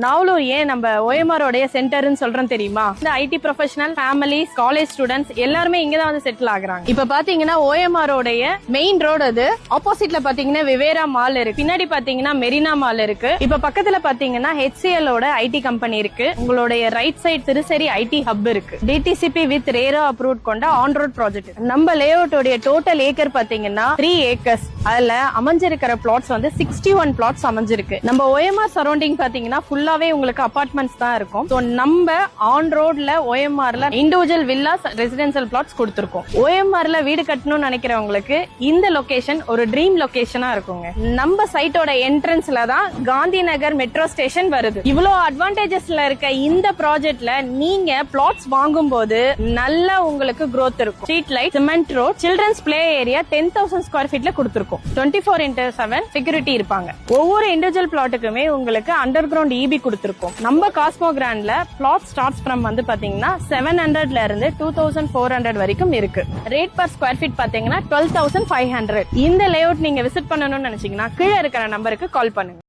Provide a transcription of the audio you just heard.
நாவலூர் ஏன் நம்ம OMR உடைய சென்டர்னு சொல்றோம் தெரியுமா? இந்த ID professional, families, college students எல்லாருமே இங்கதான் வந்து செட்டில் ஆகுறாங்க. இப்ப பாத்தீங்கன்னா OMR உடைய மெயின் ரோடு அது. ஆப்போசிட்ல பாத்தீங்கன்னா விவேரா மால் இருக்கு, பின்னாடி பாத்தீங்கன்னா மெரினா மால் இருக்கு. இப்ப பக்கத்துல பாத்தீங்கன்னா HCL ஓட ஐடி கம்பெனி இருக்கு. உங்களுடைய ரைட் சைடு திருசரி ஐடி ஹப் இருக்கு. DTCP வித் ரேரா அப்ரூவ்ட் கொண்ட ஆன் ரோட் ப்ராஜெக்ட். நம்ம லேஅவுட் உடைய டோட்டல் ஏக்கர் பாத்தீங்கன்னா 3 ஏக்கர்ஸ். அதுல அமைஞ்சிருக்கிற பிளாட்ஸ் வந்து 61 பிளாட்ஸ் அமைஞ்சிருக்கு. நம்ம OMR சரௌண்டிங் பாத்தீங்கன்னா ஃபுல்லாவே உங்களுக்கு அபார்ட்மெண்ட்ஸ் தான் இருக்கும். சோ நம்ம ஆன் ரோட்ல OMRல இண்டிவிஜுவல் வில்லாஸ், ரெசிடென்ஷியல் பிளாட்ஸ் கொடுத்திருக்கோம். OMRல வீடு கட்டணும்னு நினைக்கிறவங்களுக்கு இந்த லொகேஷன் ஒரு ட்ரீம் லொகேஷனா இருக்குங்க. நம்ம சைட்டோட என்ட்ரன்ஸ்ல தான் காந்தி நகர் மெட்ரோ ஸ்டேஷன் வருது. இவ்வளவு அட்வான்டேஜஸ்ல இருக்க இந்த ப்ராஜெக்ட்ல நீங்க பிளாட்ஸ் வாங்கும் போது நல்ல உங்களுக்கு growth இருக்கும். Street light, cement road, children's play area 10,000 square ஃபீட்ல கொடுத்திருக்கோம். 24/7 செக்யூரிட்டி இருப்பாங்க. ஒவ்வொரு இண்டிவிஜுவல் பிளாட்டுக்குமே உங்களுக்கு அண்டர் கிரவுண்ட் EB கொடுத்திருக்கோம். நம்ம காஸ்மோ கிராண்ட்ல பிளாட் ஸ்டார்ட்ஸ் ஃப்ரம் வந்து பாத்தீங்கன்னா 700ல இருந்து 2400 வரைக்கும் இருக்கு. ரேட் பர் ஸ்கொயர் ஃபீட் பாத்தீங்கன்னா 12,500. இந்த லேஅவுட் நீங்க விசிட் பண்ணணும்னு நினைச்சீங்கன்னா கீழே இருக்கிற நம்பருக்கு கால் பண்ணுங்க.